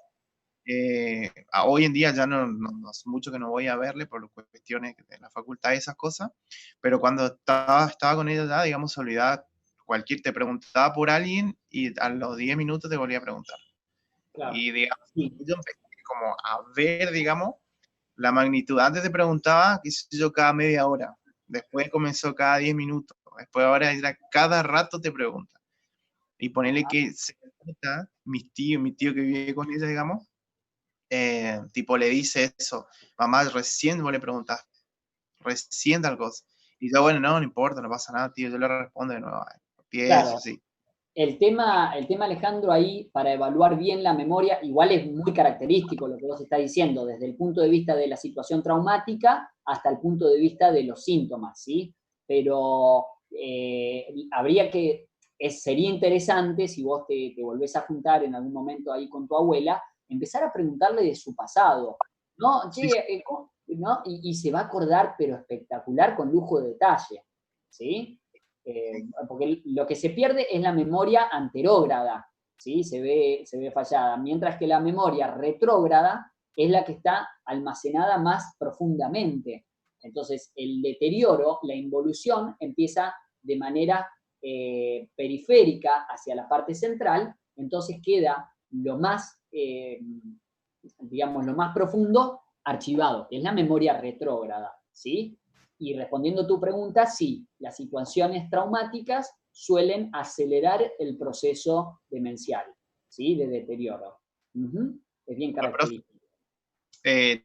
S8: Hoy en día ya no hace mucho que no voy a verle por cuestiones de la facultad y esas cosas, pero cuando estaba con ella ya, digamos, se olvidaba te preguntaba por alguien y a los 10 minutos te volvía a preguntar.
S1: Claro.
S8: Y digamos,
S1: Sí.
S8: yo empecé como a ver, digamos, la magnitud. Antes te preguntaba, qué sé yo, cada media hora. Después comenzó cada 10 minutos. Después ahora cada rato te pregunta. Y ponerle
S1: Ajá.
S8: que se nota, mi tío que vive con ella, digamos, tipo le dice eso, mamá, recién vos le preguntaste, recién tal cosa. Y yo, bueno, no importa, no pasa nada, tío, yo le respondo de nuevo, empiezo,
S1: Claro,
S8: sí.
S1: el tema, Alejandro, ahí para evaluar bien la memoria, igual es muy característico lo que vos estás diciendo, desde el punto de vista de la situación traumática hasta el punto de vista de los síntomas, ¿sí? Pero habría que, sería interesante, si vos te volvés a juntar en algún momento ahí con tu abuela, empezar a preguntarle de su pasado, ¿no?
S8: Sí,
S1: Che, ¿no? Y se va a acordar, pero espectacular, con lujo de detalle, ¿sí? Porque lo que se pierde es la memoria anterógrada, ¿sí? Se ve fallada, mientras que la memoria retrógrada es la que está almacenada más profundamente. Entonces, el deterioro, la involución, empieza de manera periférica hacia la parte central, entonces queda lo más, digamos, lo más profundo archivado, que es la memoria retrógrada, ¿sí? Y respondiendo a tu pregunta, sí, las situaciones traumáticas suelen acelerar el proceso demencial, ¿sí? De deterioro. Es bien característico.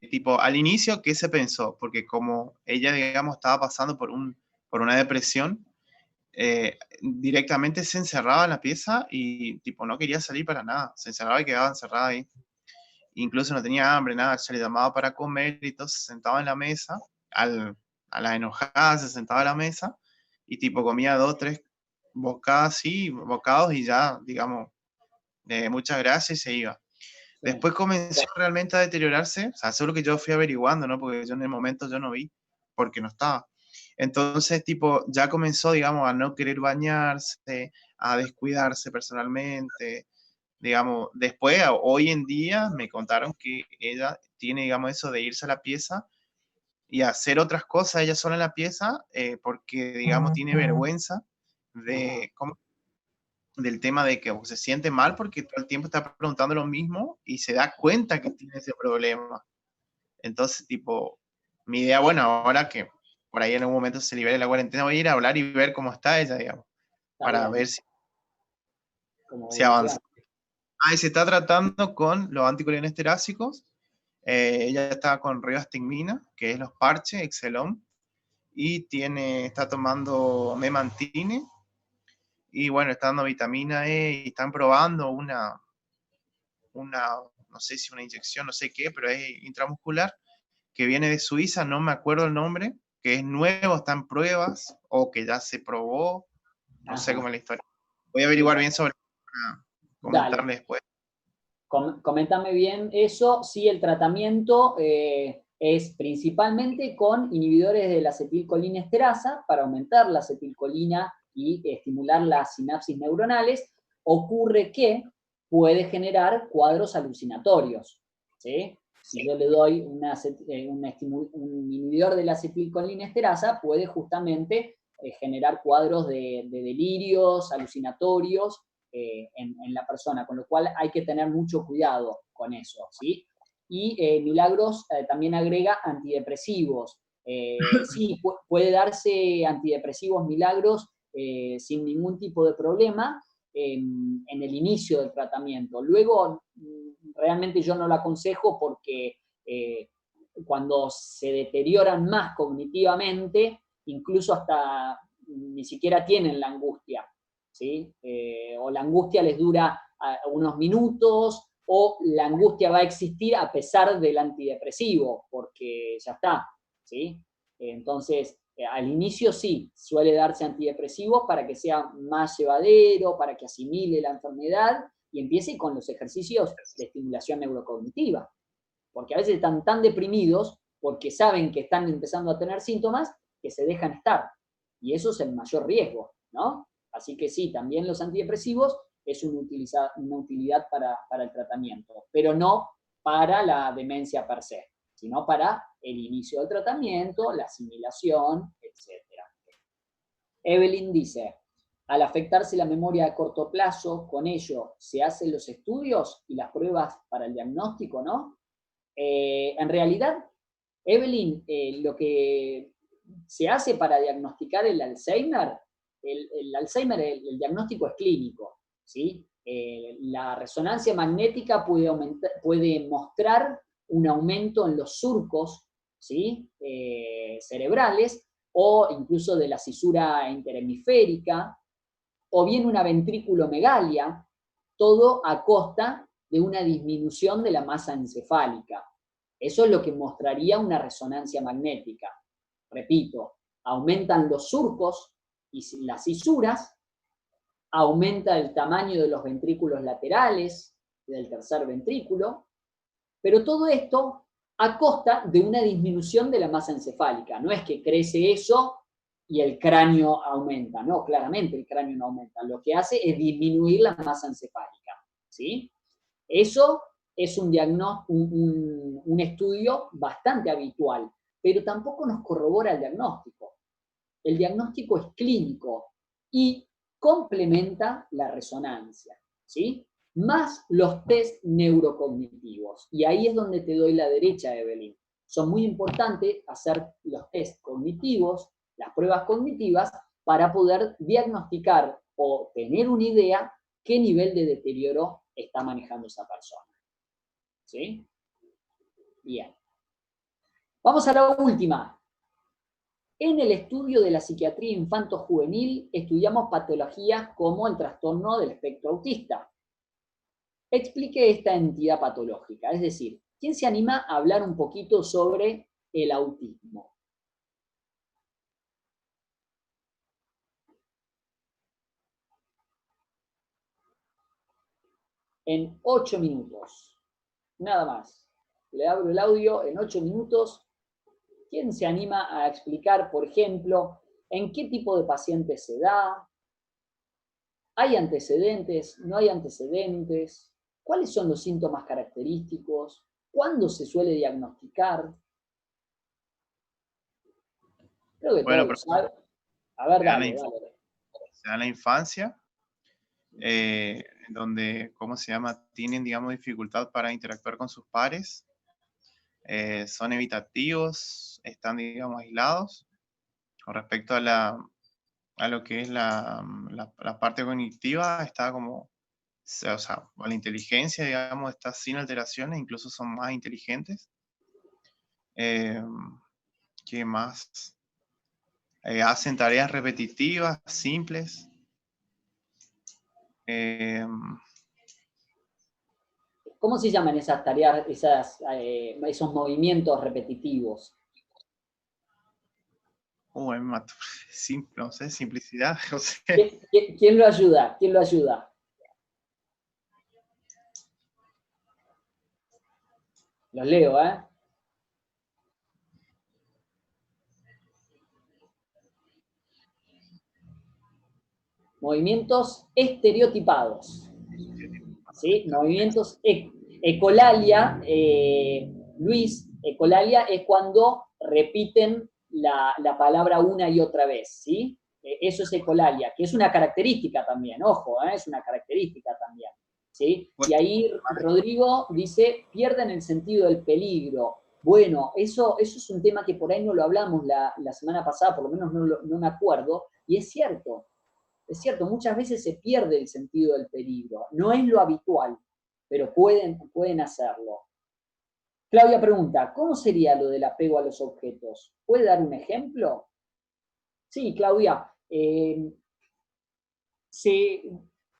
S8: tipo, al inicio, ¿qué se pensó? Porque como ella, digamos, estaba pasando por una depresión, directamente se encerraba en la pieza y, tipo, no quería salir para nada. Se encerraba y quedaba encerrada ahí. Incluso no tenía hambre, nada. Se le llamaba para comer y todo, se sentaba en la mesa. A la enojada se sentaba a la mesa y, tipo, comía 2, 3 bocados y ya, digamos, muchas gracias y se iba. Después comenzó realmente a deteriorarse, o sea, eso es lo que yo fui averiguando, ¿no? Porque yo en el momento yo no vi, porque no estaba. Entonces, tipo, ya comenzó, digamos, a no querer bañarse, a descuidarse personalmente, digamos. Después, hoy en día, me contaron que ella tiene, digamos, eso de irse a la pieza y hacer otras cosas ella sola en la pieza, porque, digamos, tiene vergüenza de, del tema de que se siente mal porque todo el tiempo está preguntando lo mismo y se da cuenta que tiene ese problema. Entonces, tipo, mi idea, bueno, ahora que por ahí en algún momento se libere la cuarentena, voy a ir a hablar y ver cómo está ella, digamos,
S1: Está
S8: para
S1: bien.
S8: ver
S1: Como
S8: si avanza.
S1: evoluciona.
S8: Ah, y se está tratando con los anticolinestéricos. Ella está con rivastigmina, que es los parches, Excelon, y está tomando memantine, y bueno, está dando vitamina E, y están probando no sé si una inyección, no sé qué, pero es intramuscular, que viene de Suiza, no me acuerdo el nombre, que es nuevo, está en pruebas, o que ya se probó, no sé cómo es la historia. Voy a averiguar bien sobre para comentarle
S1: Dale.
S8: después.
S1: Coméntame bien eso. Sí, el tratamiento es principalmente con inhibidores de la acetilcolinesterasa para aumentar la acetilcolina y estimular las sinapsis neuronales. Ocurre que puede generar cuadros alucinatorios, ¿sí? Si yo le doy un inhibidor de la acetilcolinesterasa, puede justamente generar cuadros de delirios, alucinatorios, en la persona, con lo cual hay que tener mucho cuidado con eso, ¿sí? Y Milagros también agrega antidepresivos. Sí, puede darse antidepresivos Milagros sin ningún tipo de problema en el inicio del tratamiento. Luego, realmente yo no lo aconsejo porque cuando se deterioran más cognitivamente, incluso hasta ni siquiera tienen la angustia, ¿sí? O la angustia les dura unos minutos, o la angustia va a existir a pesar del antidepresivo, porque ya está, ¿sí? Entonces, al inicio sí, suele darse antidepresivos para que sea más llevadero, para que asimile la enfermedad y empiece con los ejercicios de estimulación neurocognitiva, porque a veces están tan deprimidos porque saben que están empezando a tener síntomas que se dejan estar, y eso es el mayor riesgo, ¿no? Así que sí, también los antidepresivos es una utilidad para el tratamiento, pero no para la demencia per se, sino para el inicio del tratamiento, la asimilación, etc. Evelyn dice, al afectarse la memoria a corto plazo, con ello se hacen los estudios y las pruebas para el diagnóstico, ¿no? En realidad, Evelyn, lo que se hace para diagnosticar el Alzheimer, el Alzheimer, el diagnóstico es clínico, ¿sí? La resonancia magnética puede mostrar un aumento en los surcos, ¿sí? Cerebrales, o incluso de la cisura interhemisférica, o bien una ventriculomegalia, todo a costa de una disminución de la masa encefálica. Eso es lo que mostraría una resonancia magnética. Repito, aumentan los surcos y las cisuras, aumenta el tamaño de los ventrículos laterales, del tercer ventrículo, pero todo esto a costa de una disminución de la masa encefálica. No es que crece eso y el cráneo aumenta, no, claramente el cráneo no aumenta. Lo que hace es disminuir la masa encefálica, ¿sí? Eso es un estudio bastante habitual, pero tampoco nos corrobora el diagnóstico. El diagnóstico es clínico y complementa la resonancia, ¿sí? Más los test neurocognitivos. Y ahí es donde te doy la derecha, Evelyn. Son muy importantes hacer los test cognitivos, las pruebas cognitivas, para poder diagnosticar o tener una idea qué nivel de deterioro está manejando esa persona. ¿Sí? Bien. Vamos a la última. En el estudio de la psiquiatría infanto-juvenil estudiamos patologías como el trastorno del espectro autista. Explique esta entidad patológica, es decir, ¿quién se anima a hablar un poquito sobre el autismo? En 8 minutos, nada más. Le abro el audio en 8 minutos. ¿Quién se anima a explicar, por ejemplo, en qué tipo de paciente se da? ¿Hay antecedentes? ¿No hay antecedentes? ¿Cuáles son los síntomas característicos? ¿Cuándo se suele diagnosticar? Creo que
S8: Bueno,
S1: todos lo saben. A ver,
S8: se da
S1: dale.
S8: se da en la infancia, donde, ¿cómo se llama? Tienen, digamos, dificultad para interactuar con sus pares, son evitativos, están, digamos, aislados. Con respecto a lo que es la parte cognitiva, está como, o sea, la inteligencia, digamos, está sin alteraciones, incluso son más inteligentes. ¿Qué más? Hacen tareas repetitivas, simples.
S1: ¿Cómo se llaman esas tareas, esos movimientos repetitivos?
S8: Me mato. Simple, no sé, simplicidad, no sé.
S1: ¿Quién lo ayuda? ¿Quién lo ayuda? Los leo, ¿eh? Movimientos estereotipados. ¿Sí? Movimientos ecolalia, Luis, ecolalia es cuando repiten la palabra una y otra vez, ¿sí? Eso es ecolalia, que es una característica también, ojo, es una característica también, ¿sí? Y ahí Rodrigo dice, pierden el sentido del peligro. Bueno, eso es un tema que por ahí no lo hablamos la semana pasada, por lo menos no me acuerdo, y es cierto, muchas veces se pierde el sentido del peligro, no es lo habitual, pero pueden hacerlo. Claudia pregunta, ¿cómo sería lo del apego a los objetos? ¿Puede dar un ejemplo? Sí, Claudia.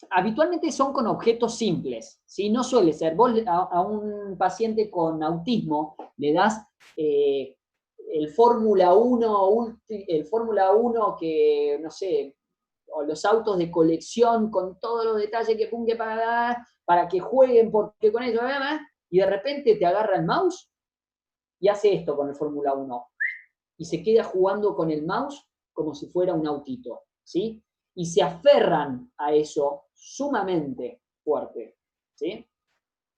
S1: Habitualmente son con objetos simples, ¿sí? No suele ser. Vos a un paciente con autismo le das el Fórmula 1 que, no sé, o los autos de colección con todos los detalles que ponga para que jueguen, porque con eso, y de repente te agarra el mouse y hace esto con el Fórmula 1. Y se queda jugando con el mouse como si fuera un autito, ¿sí? Y se aferran a eso sumamente fuerte, ¿sí?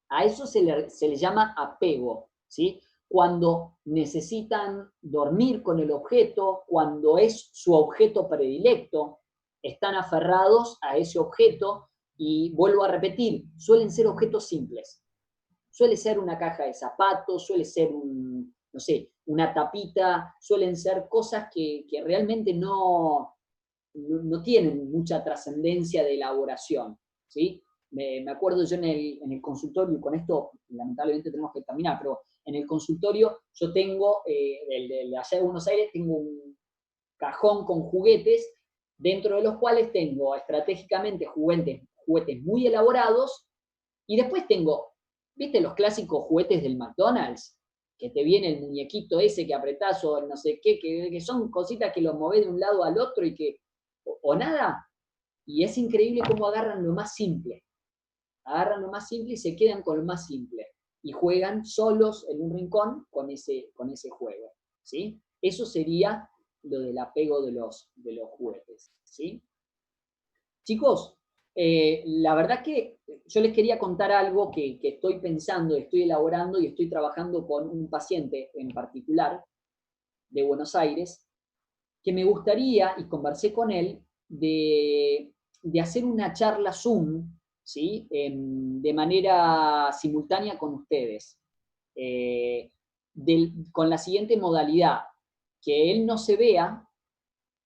S1: A eso se le llama apego, ¿sí? Cuando necesitan dormir con el objeto, cuando es su objeto predilecto, están aferrados a ese objeto y vuelvo a repetir, suelen ser objetos simples. Suele ser una caja de zapatos, suele ser no sé, una tapita, suelen ser cosas que realmente no tienen mucha trascendencia de elaboración. ¿sí? Me acuerdo yo en el consultorio, y con esto lamentablemente tenemos que terminar, pero en el consultorio yo tengo, de allá de Buenos Aires, tengo un cajón con juguetes, dentro de los cuales tengo estratégicamente juguetes muy elaborados, y después tengo, ¿viste los clásicos juguetes del McDonald's? Que te viene el muñequito ese que apretás o no sé qué, que son cositas que los movés de un lado al otro y que, o nada. Y es increíble cómo agarran lo más simple. Agarran lo más simple y se quedan con lo más simple. Y juegan solos en un rincón con ese juego, ¿sí? Eso sería lo del apego de los juguetes, ¿sí? Chicos, la verdad que yo les quería contar algo que estoy pensando, estoy elaborando y estoy trabajando con un paciente en particular de Buenos Aires, que me gustaría, y conversé con él, de hacer una charla Zoom, ¿sí? De manera simultánea con ustedes, con la siguiente modalidad, que él no se vea,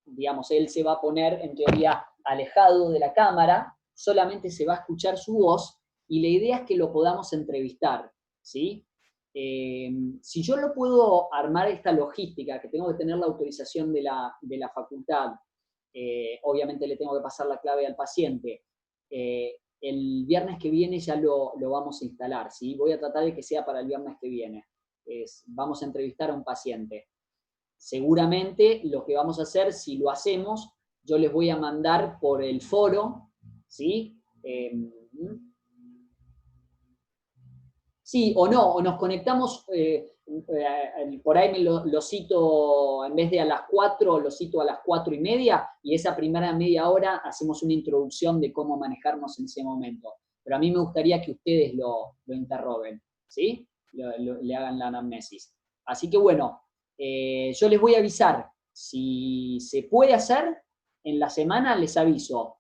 S1: digamos, él se va a poner en teoría alejado de la cámara, solamente se va a escuchar su voz, y la idea es que lo podamos entrevistar, ¿sí? Si yo lo puedo armar esta logística, que tengo que tener la autorización de la facultad, obviamente le tengo que pasar la clave al paciente, el viernes que viene ya lo vamos a instalar, ¿sí? Voy a tratar de que sea para el viernes que viene. Vamos a entrevistar a un paciente. Seguramente lo que vamos a hacer, si lo hacemos, yo les voy a mandar por el foro, ¿sí? Sí o no, o nos conectamos, por ahí lo cito, en vez de a las 4, lo cito a las 4:30, y esa primera media hora hacemos una introducción de cómo manejarnos en ese momento. Pero a mí me gustaría que ustedes lo interroguen, ¿sí? Le hagan la anamnesis. Así que bueno, yo les voy a avisar. Si se puede hacer, en la semana les aviso.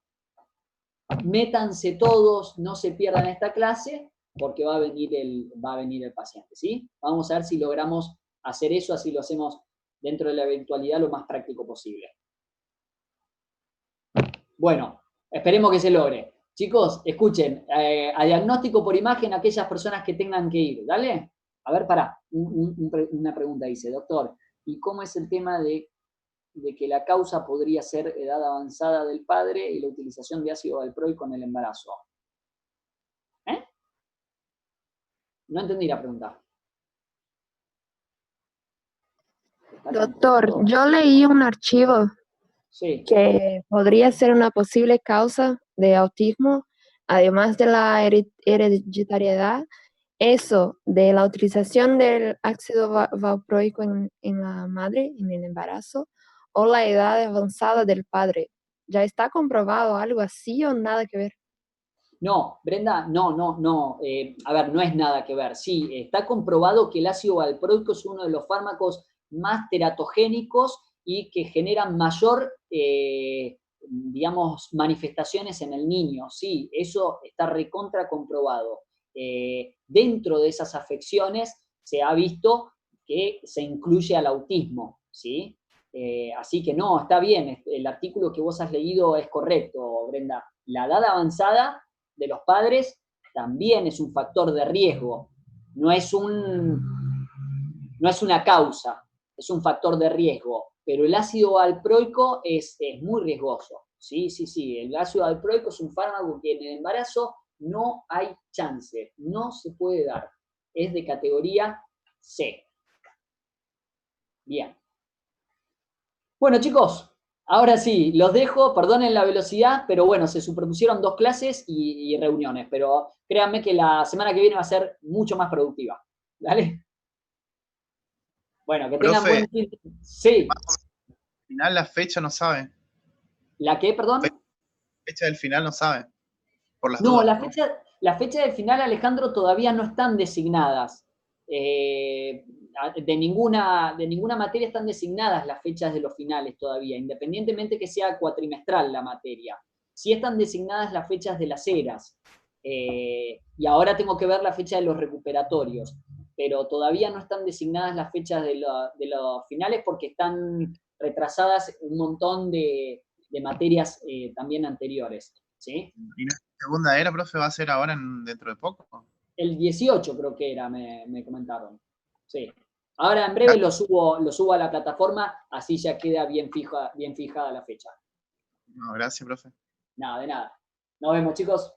S1: Métanse todos, no se pierdan esta clase, porque va a venir el paciente, ¿sí? Vamos a ver si logramos hacer eso, así lo hacemos dentro de la eventualidad lo más práctico posible. Bueno, esperemos que se logre. Chicos, escuchen, a diagnóstico por imagen aquellas personas que tengan que ir, ¿dale? A ver, pará, una pregunta dice, doctor, ¿y cómo es el tema de que la causa podría ser edad avanzada del padre y la utilización de ácido valproico en el embarazo? No entendí la pregunta.
S10: Doctor, yo leí un archivo
S1: Sí.
S10: que podría ser una posible causa de autismo, además de la hereditariedad, eso de la utilización del ácido valproico en la madre, en el embarazo, o la edad avanzada del padre. ¿Ya está comprobado algo así o nada que ver?
S1: No, Brenda, no. A ver, no es nada que ver. Sí, está comprobado que el ácido valproico es uno de los fármacos más teratogénicos y que generan mayor, digamos, manifestaciones en el niño. Sí, eso está recontra comprobado. Dentro de esas afecciones se ha visto que se incluye al autismo, ¿sí? Así que no, está bien. El artículo que vos has leído es correcto, Brenda. La edad avanzada de los padres también es un factor de riesgo, no es una causa, es un factor de riesgo, pero el ácido valproico es muy riesgoso, sí, el ácido valproico es un fármaco que en el embarazo no hay chance, no se puede dar, es de categoría C. Bien. Bueno, chicos, ahora sí, los dejo, perdonen la velocidad, pero bueno, se superpusieron 2 clases y reuniones, pero créanme que la semana que viene va a ser mucho más productiva. ¿Dale? Bueno, que tengan
S8: Profe,
S1: buen fin. Sí.
S8: al final la fecha no sabe.
S1: ¿La qué, perdón?
S8: Fecha del final no sabe. Por las
S1: No,
S8: dudas.
S1: la fecha del final, Alejandro, todavía no están designadas. De ninguna materia están designadas las fechas de los finales todavía, independientemente que sea cuatrimestral la materia. Sí están designadas las fechas de las eras. Y ahora tengo que ver la fecha de los recuperatorios, pero todavía no están designadas las fechas de los finales porque están retrasadas un montón de materias también anteriores. ¿sí?
S8: ¿Y la segunda era, profe, va a ser ahora dentro de poco?
S1: El 18 creo que era, me comentaron. Sí. Ahora en breve lo subo a la plataforma, así ya queda bien fijada la fecha.
S8: No, gracias, profe.
S1: Nada, de nada. Nos vemos, chicos.